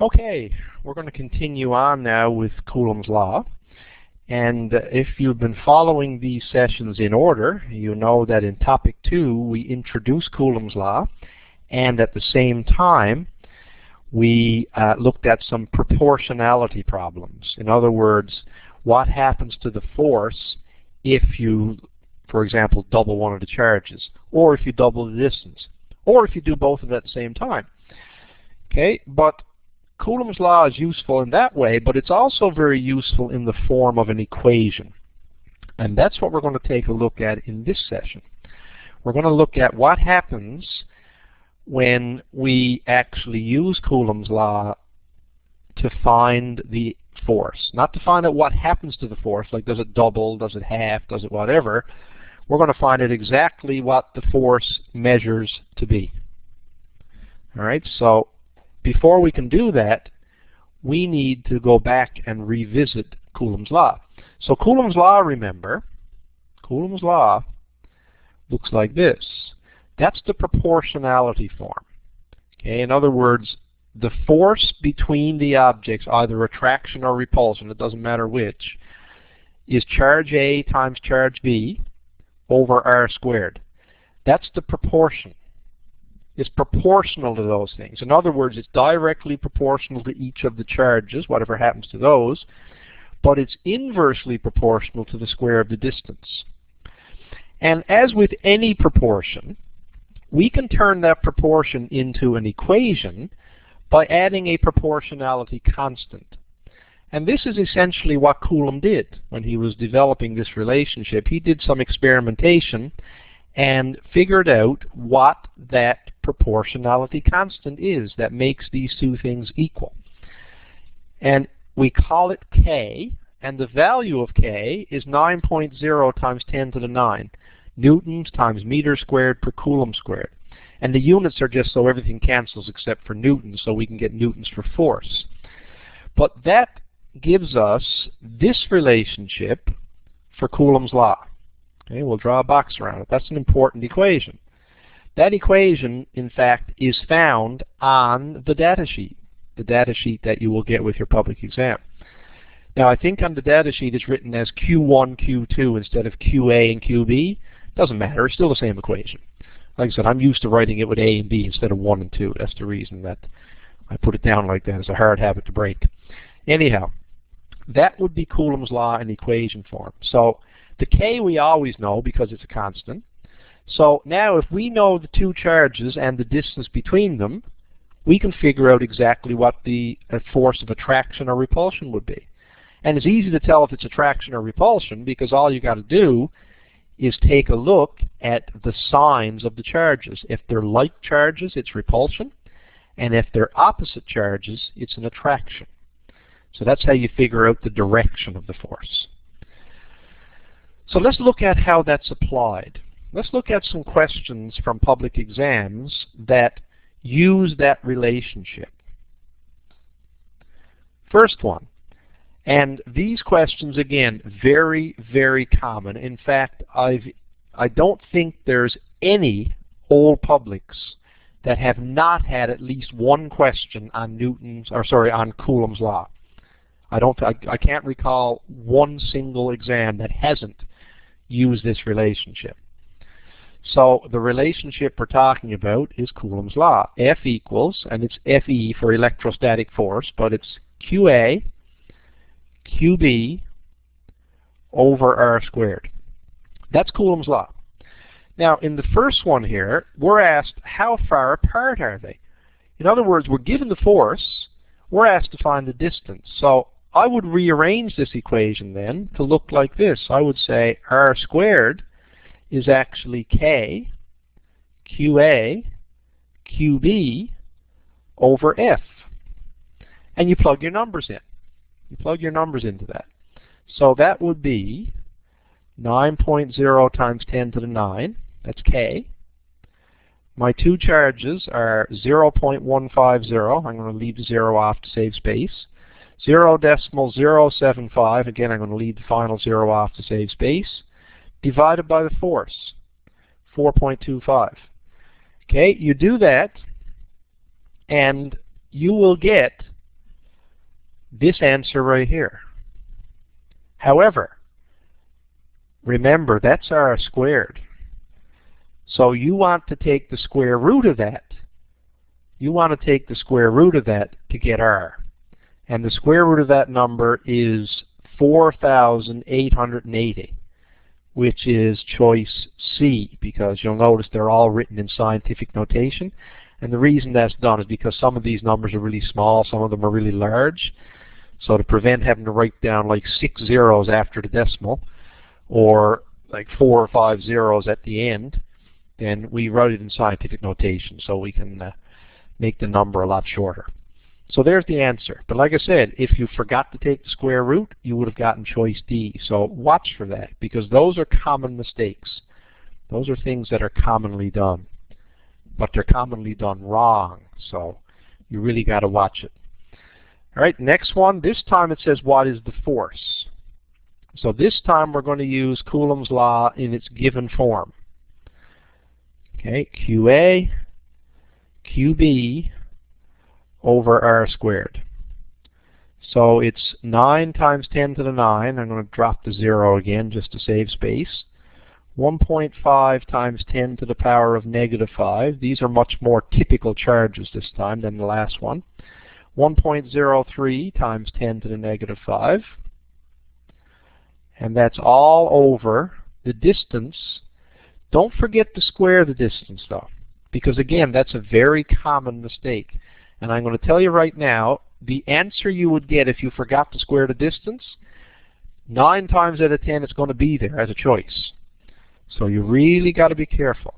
Okay, we're going to continue on now with Coulombs Law. And if you've been following these sessions in order, you know that in Topic 2 we introduced Coulombs Law, and at the same time we looked at some proportionality problems. In other words, what happens to the force if you, for example, double one of the charges, or if you double the distance, or if you do both of them at the same time. Okay, but Coulombs law is useful in that way, but it's also very useful in the form of an equation. And that's what we're going to take a look at in this session. We're going to look at what happens when we actually use Coulombs law to find the force. Not to find out what happens to the force, like does it double, does it half, does it whatever. We're going to find out exactly what the force measures to be. All right, so before we can do that, we need to go back and revisit Coulombs law. So Coulombs law, remember, Coulombs law looks like this. That's the proportionality form. Okay, in other words, the force between the objects, either attraction or repulsion, it doesn't matter which, is charge A times charge B over R squared. That's the proportion. It's proportional to those things. In other words, it's directly proportional to each of the charges, whatever happens to those, but it's inversely proportional to the square of the distance. And as with any proportion, we can turn that proportion into an equation by adding a proportionality constant. And this is essentially what Coulomb did when he was developing this relationship. He did some experimentation and figured out what that proportionality constant is that makes these two things equal. And we call it K, and the value of K is 9.0 times 10 to the 9 newtons times meters squared per coulomb squared. And the units are just so everything cancels except for newtons, so we can get newtons for force. But that gives us this relationship for Coulombs law. Okay, we'll draw a box around it. That's an important equation. That equation, in fact, is found on the data sheet that you will get with your public exam. Now, I think on the data sheet it's written as Q1, Q2 instead of QA and QB. Doesn't matter. It's still the same equation. Like I said, I'm used to writing it with A and B instead of 1 and 2. That's the reason that I put it down like that. It's a hard habit to break. Anyhow, that would be Coulombs law in equation form. So the K we always know because it's a constant. So now if we know the two charges and the distance between them, we can figure out exactly what the force of attraction or repulsion would be. And it's easy to tell if it's attraction or repulsion because all you got to do is take a look at the signs of the charges. If they're like charges, it's repulsion. And if they're opposite charges, it's an attraction. So that's how you figure out the direction of the force. So let's look at how that's applied. Let's look at some questions from public exams that use that relationship. First one, and these questions, again, very, very common. In fact, I don't think there's any old publics that have not had at least one question on on Coulombs law. I can't recall one single exam that hasn't used this relationship. So the relationship we're talking about is Coulombs law. F equals, and it's Fe for electrostatic force, but it's QA, QB over R squared. That's Coulombs law. Now in the first one here, we're asked how far apart are they? In other words, we're given the force, we're asked to find the distance. So I would rearrange this equation then to look like this. I would say R squared is actually K, QA, QB over F. And you plug your numbers in. You plug your numbers into that. So that would be 9.0 times 10 to the 9. That's K. My two charges are 0.150. I'm going to leave the 0 off to save space. 0.075. Again, I'm going to leave the final 0 off to save space. Divided by the force, 4.25. Okay, you do that, and you will get this answer right here. However, remember, that's r squared. So you want to take the square root of that. You want to take the square root of that to get r. And the square root of that number is 4,880, which is choice C, because you'll notice they're all written in scientific notation. And the reason that's done is because some of these numbers are really small, some of them are really large. So to prevent having to write down like 6 zeros after the decimal, or like 4 or 5 zeros at the end, then we write it in scientific notation so we can make the number a lot shorter. So there's the answer. But like I said, if you forgot to take the square root, you would have gotten choice D. So watch for that, because those are common mistakes. Those are things that are commonly done. But they're commonly done wrong. So you really got to watch it. All right, next one. This time it says, what is the force? So this time we're going to use Coulombs Law in its given form. Okay, QA, QB over r squared. So it's 9 times 10 to the 9. I'm going to drop the 0 again just to save space. 1.5 times 10 to the power of -5. These are much more typical charges this time than the last one. 1.03 times 10 to the -5. And that's all over the distance. Don't forget to square the distance, though, because, again, that's a very common mistake. And I'm going to tell you right now, the answer you would get if you forgot to square the distance, 9 times out of 10 it's going to be there as a choice. So you really got to be careful.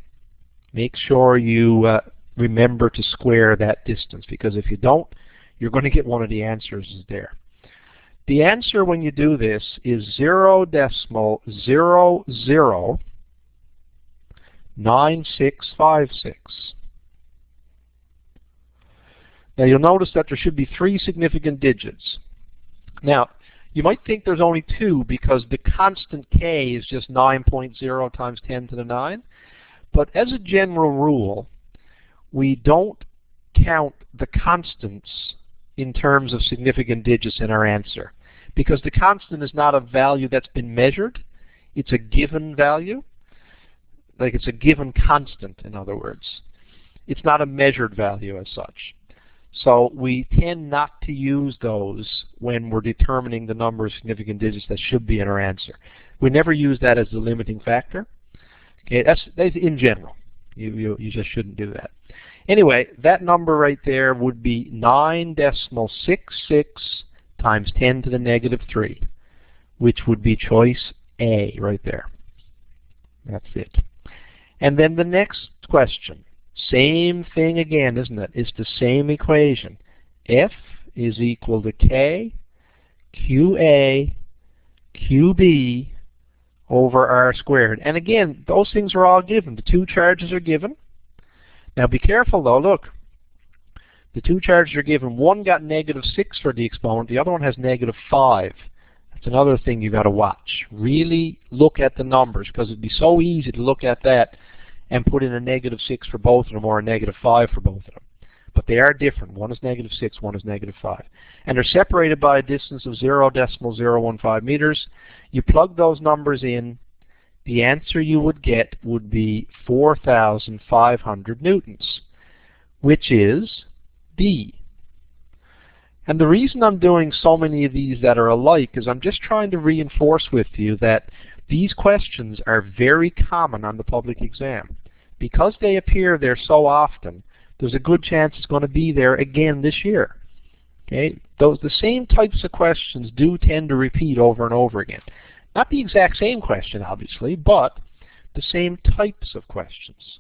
Make sure you remember to square that distance, because if you don't, you're going to get one of the answers there. The answer when you do this is 0.009656. Now you'll notice that there should be 3 significant digits. Now, you might think there's only 2 because the constant k is just 9.0 times 10 to the 9. But as a general rule, we don't count the constants in terms of significant digits in our answer, because the constant is not a value that's been measured. It's a given value. Like, it's a given constant, in other words. It's not a measured value as such. So we tend not to use those when we're determining the number of significant digits that should be in our answer. We never use that as the limiting factor. Okay, that's in general. You just shouldn't do that. Anyway, that number right there would be 9.66 times 10 to the -3, which would be choice A right there. That's it. And then the next question. Same thing again, isn't it? It's the same equation. F is equal to K, QA, QB over r squared. And again, those things are all given. The 2 charges are given. Now be careful though, look. The 2 charges are given. One got -6 for the exponent, the other one has -5. That's another thing you got to watch. Really look at the numbers, because it'd be so easy to look at that and put in a -6 for both of them or a -5 for both of them. But they are different. One is -6, one is -5. And they're separated by a distance of 0.015 meters. You plug those numbers in, the answer you would get would be 4,500 newtons, which is D. And the reason I'm doing so many of these that are alike is I'm just trying to reinforce with you that these questions are very common on the public exam. Because they appear there so often, there's a good chance it's going to be there again this year. Okay? The same types of questions do tend to repeat over and over again. Not the exact same question, obviously, but the same types of questions.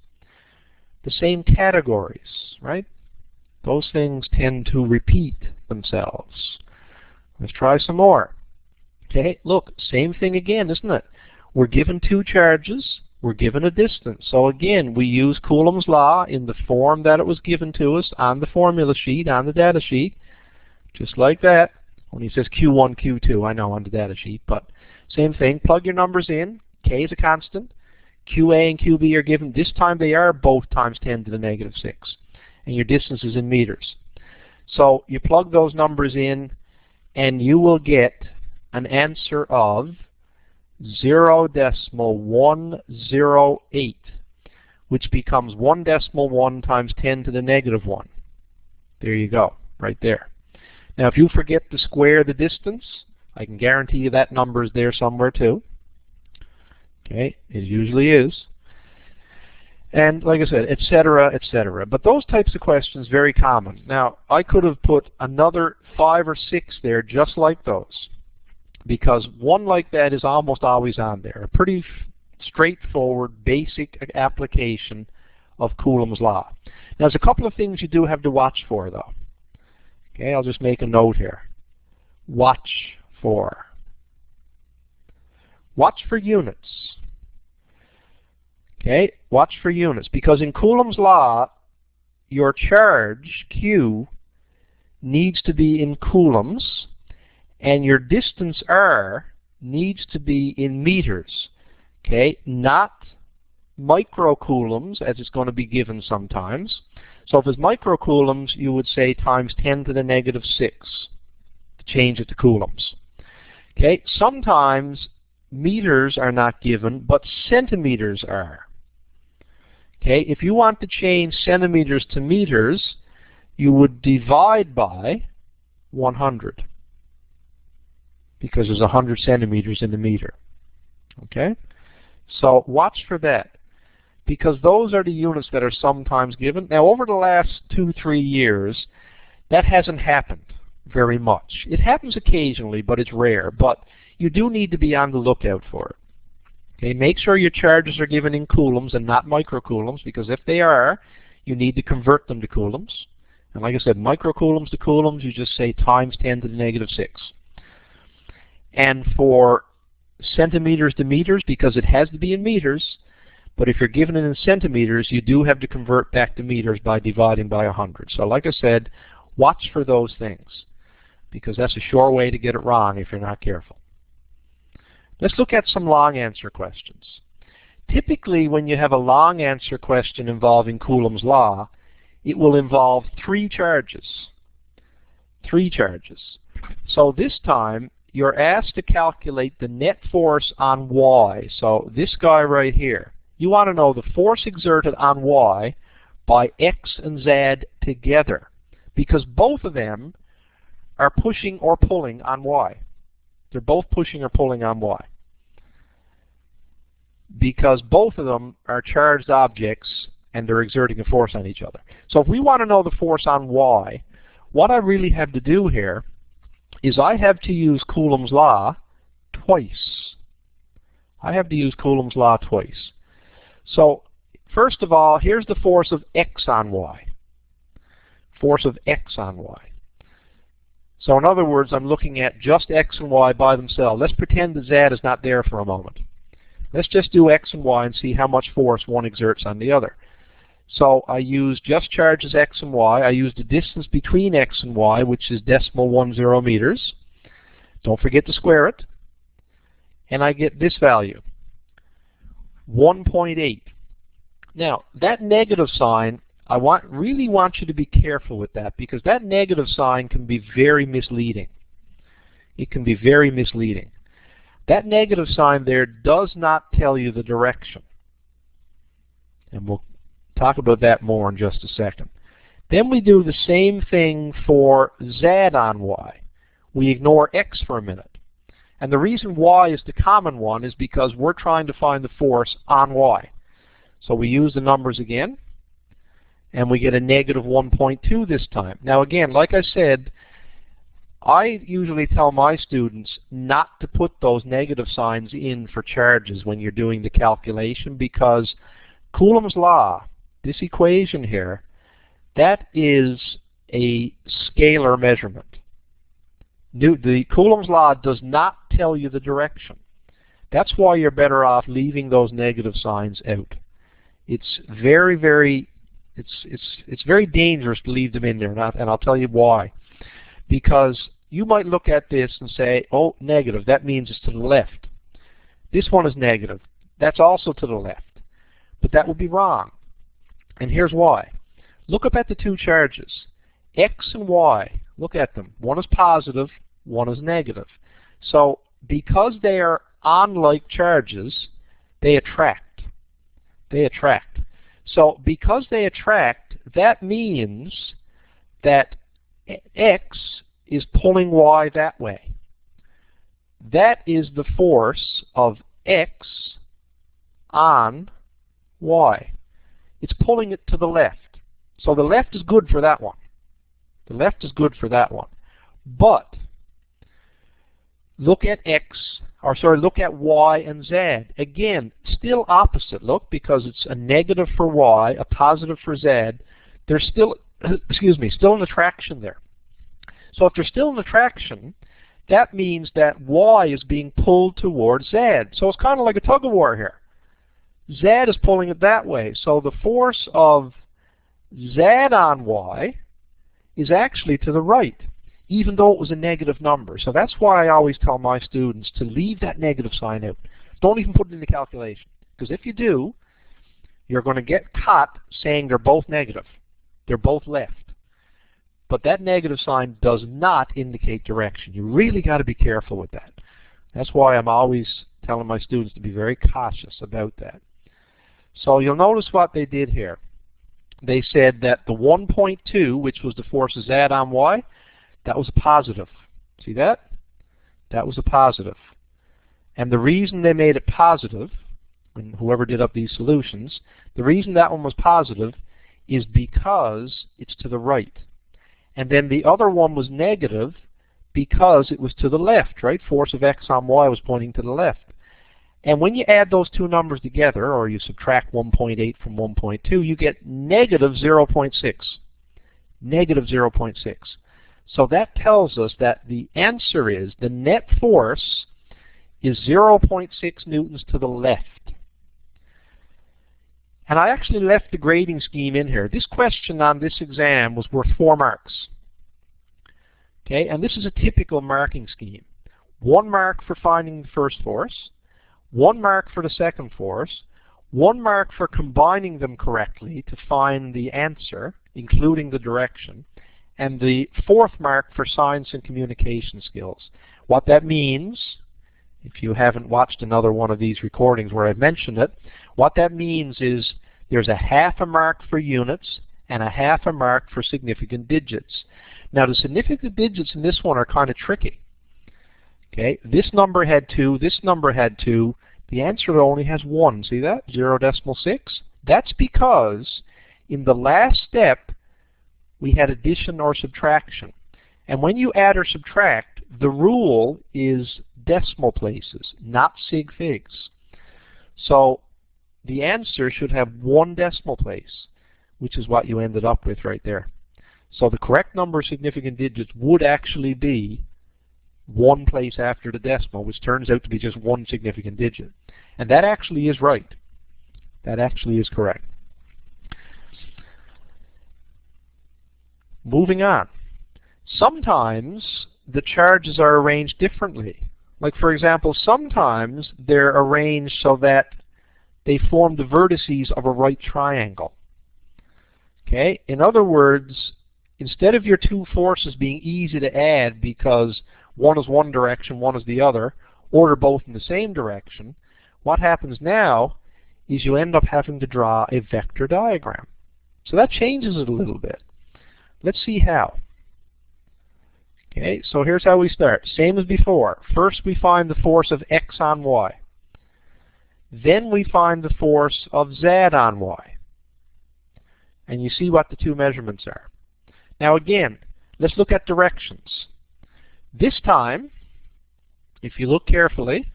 The same categories, right? Those things tend to repeat themselves. Let's try some more. Okay, look, same thing again, isn't it? We're given 2 charges. We're given a distance. So again, we use Coulombs Law in the form that it was given to us on the formula sheet, on the data sheet, just like that. When he says Q1, Q2, I know on the data sheet, but same thing. Plug your numbers in. K is a constant. QA and QB are given. This time they are both times 10 to the -6. And your distance is in meters. So you plug those numbers in. and you will get an answer of 0.108, which becomes 1.1 times 10 to the negative 1. There you go, right there. Now if you forget to square the distance, I can guarantee you that number is there somewhere too. Okay, it usually is. And like I said, etc., etc. But those types of questions very common. Now I could have put another 5 or 6 there just like those, because one like that is almost always on there. A pretty straightforward, basic application of Coulombs law. Now there's a couple of things you do have to watch for though. Okay, I'll just make a note here. Watch for units. Okay, watch for units, because in Coulombs law, your charge, Q, needs to be in coulombs, and your distance, R, needs to be in meters. Okay, not microcoulombs, as it's going to be given sometimes. So if it's microcoulombs, you would say times 10 to the negative 6 to change it to coulombs. Okay, sometimes meters are not given, but centimeters are. Okay, if you want to change centimeters to meters, you would divide by 100, because there's 100 centimeters in the meter. Okay, so watch for that, because those are the units that are sometimes given. Now over the last 2-3 years, that hasn't happened very much. It happens occasionally, but it's rare. But you do need to be on the lookout for it. Okay, make sure your charges are given in coulombs and not microcoulombs, because if they are, you need to convert them to coulombs. And like I said, microcoulombs to coulombs, you just say times 10 to the negative 6. And for centimeters to meters, because it has to be in meters, but if you're given it in centimeters, you do have to convert back to meters by dividing by 100. So like I said, watch for those things, because that's a sure way to get it wrong if you're not careful. Let's look at some long answer questions. Typically, when you have a long answer question involving Coulombs law, it will involve 3 charges. 3 charges. So this time, you're asked to calculate the net force on Y. So this guy right here. You want to know the force exerted on Y by X and Z together, because both of them are pushing or pulling on Y. They're both pushing or pulling on Y, because both of them are charged objects and they're exerting a force on each other. So if we want to know the force on Y, what I really have to do here is I have to use Coulombs law twice. I have to use Coulombs law twice. So first of all, here's the force of X on Y. Force of X on Y. So in other words, I'm looking at just X and Y by themselves. Let's pretend that Z is not there for a moment. Let's just do X and Y and see how much force one exerts on the other. So I use just charges X and Y. I use the distance between X and Y, which is 0.10 meters. Don't forget to square it. And I get this value, 1.8. Now, that negative sign, I really want you to be careful with that, because that negative sign can be very misleading. It can be very misleading. That negative sign there does not tell you the direction. And we'll talk about that more in just a second. Then we do the same thing for Z on Y. We ignore X for a minute. And the reason Y is the common one is because we're trying to find the force on Y. So we use the numbers again, and we get a negative 1.2 this time. Now again, like I said, I usually tell my students not to put those negative signs in for charges when you're doing the calculation, because Coulombs law, this equation here, that is a scalar measurement. The Coulombs law does not tell you the direction. That's why you're better off leaving those negative signs out. It's very, very dangerous to leave them in there, and I'll tell you why. Because you might look at this and say, oh, negative, that means it's to the left. This one is negative. That's also to the left. But that would be wrong. And here's why. Look up at the 2 charges. X and Y, look at them. One is positive, one is negative. So because they are on-like charges, they attract. They attract. So because they attract, that means that X is pulling Y that way. That is the force of X on Y. It's pulling it to the left. So the left is good for that one. The left is good for that one. But look at look at Y and Z. Again, still opposite. Look, because it's a negative for Y, a positive for Z. There's still, still an attraction there. So if there's still an attraction, that means that Y is being pulled towards Z. So it's kind of like a tug-of-war here. Z is pulling it that way. So the force of Z on Y is actually to the right, even though it was a negative number. So that's why I always tell my students to leave that negative sign out. Don't even put it in the calculation. Because if you do, you're going to get caught saying they're both negative. They're both left. But that negative sign does not indicate direction. You really got to be careful with that. That's why I'm always telling my students to be very cautious about that. So you'll notice what they did here. They said that the 1.2, which was the force of Z on Y, that was a positive. See that? That was a positive. And the reason they made it positive, and whoever did up these solutions, the reason that one was positive is because it's to the right. And then the other one was negative because it was to the left, right? Force of X on Y was pointing to the left. And when you add those two numbers together, or you subtract 1.8 from 1.2, you get negative 0.6. Negative 0.6. So that tells us that the answer is the net force is 0.6 newtons to the left. And I actually left the grading scheme in here. This question on this exam was worth 4 marks. Okay, and this is a typical marking scheme. 1 mark for finding the first force, 1 mark for the second force, 1 mark for combining them correctly to find the answer, including the direction, and the 4th mark for science and communication skills. What that means, if you haven't watched another one of these recordings where I've mentioned it, what that means is there's a half a mark for units and a half a mark for significant digits. Now the significant digits in this one are kind of tricky. Okay, this number had 2, this number had 2. The answer only has 1. See that? 0.6. That's because in the last step we had addition or subtraction. And when you add or subtract, the rule is decimal places, not sig figs. So the answer should have 1 decimal place, which is what you ended up with right there. So the correct number of significant digits would actually be 1 place after the decimal, which turns out to be just 1 significant digit. And that actually is right. That actually is correct. Moving on. Sometimes the charges are arranged differently. Like for example, sometimes they're arranged so that they form the vertices of a right triangle. Okay? In other words, instead of your 2 forces being easy to add because one is one direction, one is the other, or they're both in the same direction, what happens now is you end up having to draw a vector diagram. So that changes it a little bit. Let's see how. Okay, so here's how we start. Same as before. First we find the force of X on Y. Then we find the force of Z on Y. And you see what the 2 measurements are. Now again, let's look at directions. This time, if you look carefully,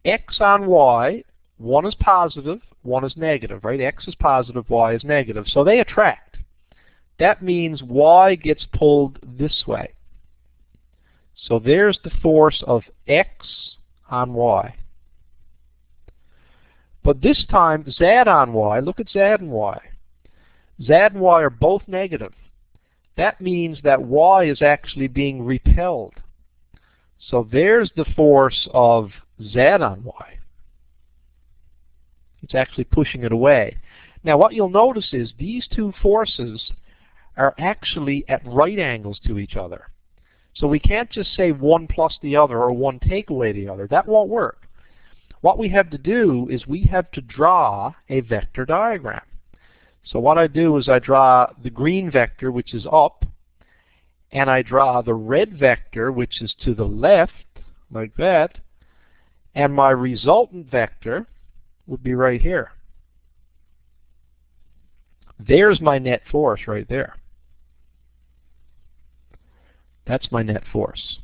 X on Y, one is positive, one is negative, right? X is positive, Y is negative. So they attract. That means Y gets pulled this way. So there's the force of X on Y. But this time, Z on Y, look at Z and Y. Z and Y are both negative. That means that Y is actually being repelled. So there's the force of Z on Y. It's actually pushing it away. Now what you'll notice is these 2 forces are actually at right angles to each other. So we can't just say one plus the other or one take away the other. That won't work. What we have to do is we have to draw a vector diagram. So what I do is I draw the green vector, which is up, and I draw the red vector, which is to the left, like that, and my resultant vector would be right here. There's my net force right there. That's my net force.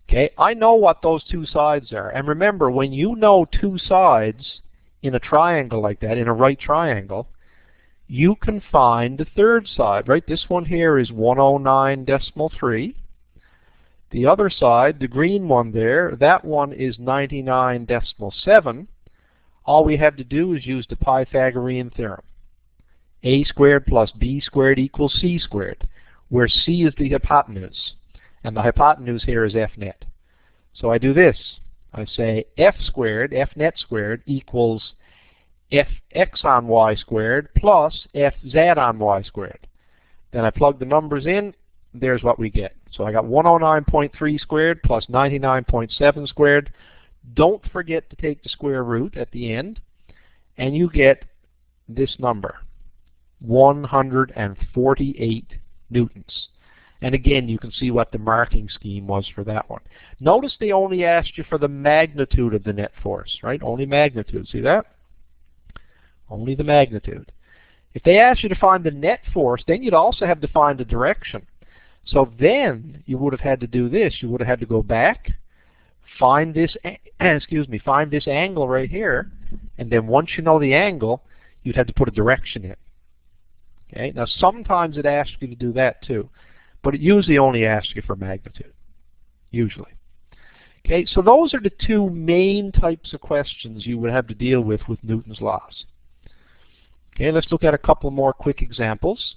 Okay, I know what those two sides are. And remember, when you know two sides in a triangle like that, in a right triangle, you can find the third side, right? This one here is 109.3. The other side, the green one there, that one is 99.7. All we have to do is use the Pythagorean theorem. A squared plus b squared equals c squared, where c is the hypotenuse. And the hypotenuse here is f net. So I do this. I say f squared, f net squared, equals fx on y squared plus fz on y squared. Then I plug the numbers in. There's what we get. So I got 109.3 squared plus 99.7 squared. Don't forget to take the square root at the end. And you get this number, 148 newtons. And again, you can see what the marking scheme was for that one. Notice they only asked you for the magnitude of the net force, right? Only magnitude. See that? Only the magnitude. If they asked you to find the net force, then you'd also have to find the direction. So then you would have had to do this. You would have had to go back, find this, find this angle right here, and then once you know the angle, you'd have to put a direction in. Okay? Now sometimes it asks you to do that too, but it usually only asks you for magnitude. Usually. Okay, so those are the two main types of questions you would have to deal with Newton's laws. Okay, let's look at a couple more quick examples.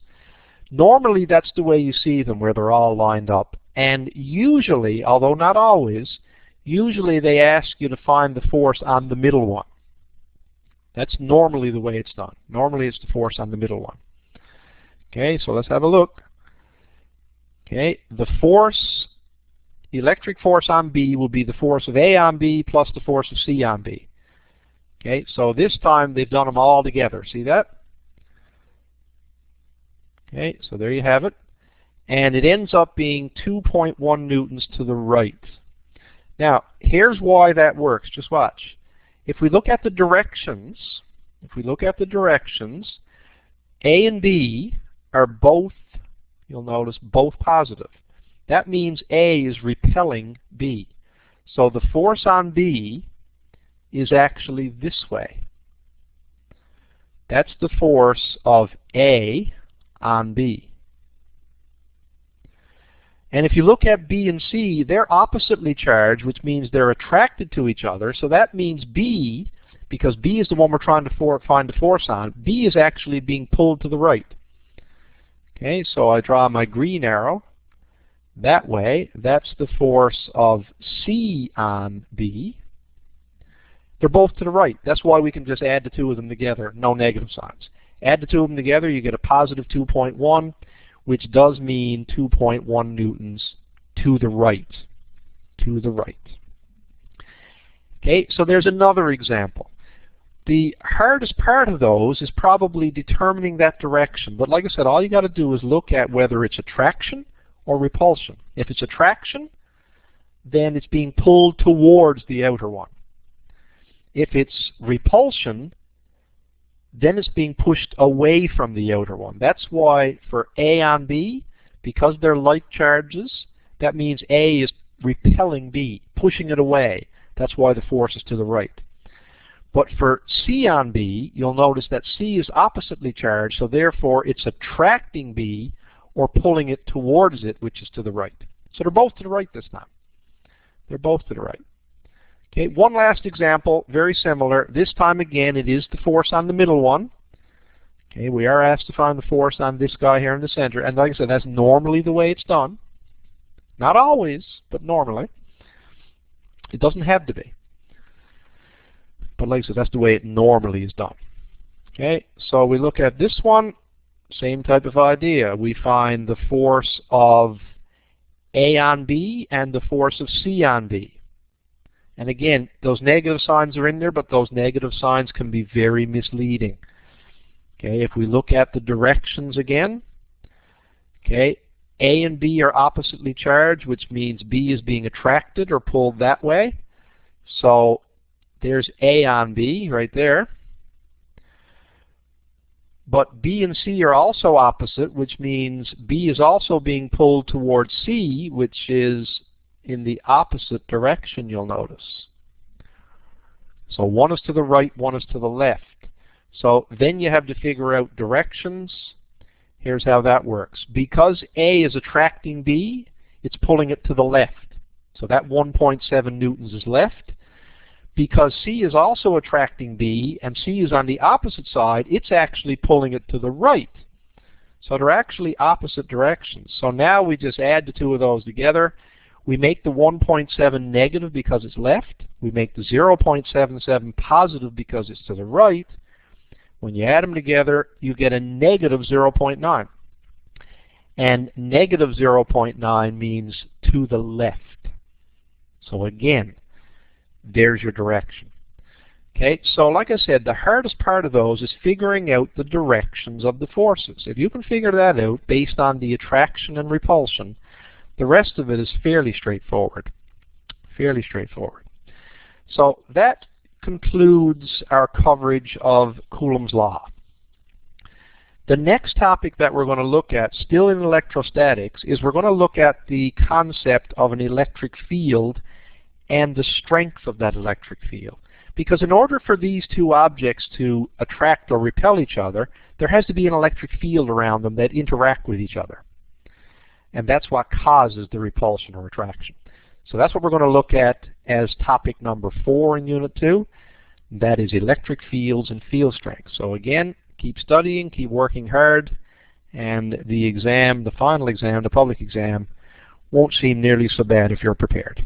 Normally that's the way you see them, where they're all lined up. And usually, although not always, usually they ask you to find the force on the middle one. That's normally the way it's done. Normally it's the force on the middle one. Okay, so let's have a look. Okay, the force, the electric force on B will be the force of A on B plus the force of C on B. Okay, so this time they've done them all together. See that? Okay, so there you have it. And it ends up being 2.1 newtons to the right. Now, here's why that works. Just watch. If we look at the directions, A and B are both, you'll notice, both positive. That means A is repelling B. So the force on B is actually this way. That's the force of A on B. And if you look at B and C, they're oppositely charged, which means they're attracted to each other. So that means B, because B is the one we're trying to find the force on, B is actually being pulled to the right. Okay, so I draw my green arrow that way. That's the force of C on B. They're both to the right. That's why we can just add the two of them together, no negative signs. Add the two of them together, you get a positive 2.1, which does mean 2.1 newtons to the right. To the right. Okay, so there's another example. The hardest part of those is probably determining that direction. But like I said, all you got to do is look at whether it's attraction or repulsion. If it's attraction, then it's being pulled towards the outer one. If it's repulsion, then it's being pushed away from the outer one. That's why for A on B, because they're like charges, that means A is repelling B, pushing it away. That's why the force is to the right. But for C on B, you'll notice that C is oppositely charged, so therefore it's attracting B or pulling it towards it, which is to the right. So they're both to the right this time. They're both to the right. Okay, one last example, very similar. This time again, it is the force on the middle one. Okay, we are asked to find the force on this guy here in the center. And like I said, that's normally the way it's done. Not always, but normally. It doesn't have to be. But like I said, that's the way it normally is done. Okay, so we look at this one, same type of idea. We find the force of A on B and the force of C on B. And again, those negative signs are in there, but those negative signs can be very misleading. Okay, if we look at the directions again, okay, A and B are oppositely charged, which means B is being attracted or pulled that way. So there's A on B right there. But B and C are also opposite, which means B is also being pulled towards C, which is in the opposite direction, you'll notice. So one is to the right, one is to the left. So then you have to figure out directions. Here's how that works. Because A is attracting B, it's pulling it to the left. So that 1.7 newtons is left. Because C is also attracting B, and C is on the opposite side, it's actually pulling it to the right. So they're actually opposite directions. So now we just add the two of those together. We make the 1.7 negative because it's left. We make the 0.77 positive because it's to the right. When you add them together, you get a negative 0.9. And negative 0.9 means to the left. So again, there's your direction. Okay, so like I said, the hardest part of those is figuring out the directions of the forces. If you can figure that out based on the attraction and repulsion, the rest of it is fairly straightforward. Fairly straightforward. So that concludes our coverage of Coulombs Law. The next topic that we're going to look at, still in electrostatics, is we're going to look at the concept of an electric field and the strength of that electric field. Because in order for these two objects to attract or repel each other, there has to be an electric field around them that interact with each other. And that's what causes the repulsion or attraction. So that's what we're going to look at as topic number 4 in Unit 2. That is electric fields and field strength. So again, keep studying, keep working hard, and the exam, the final exam, the public exam, won't seem nearly so bad if you're prepared.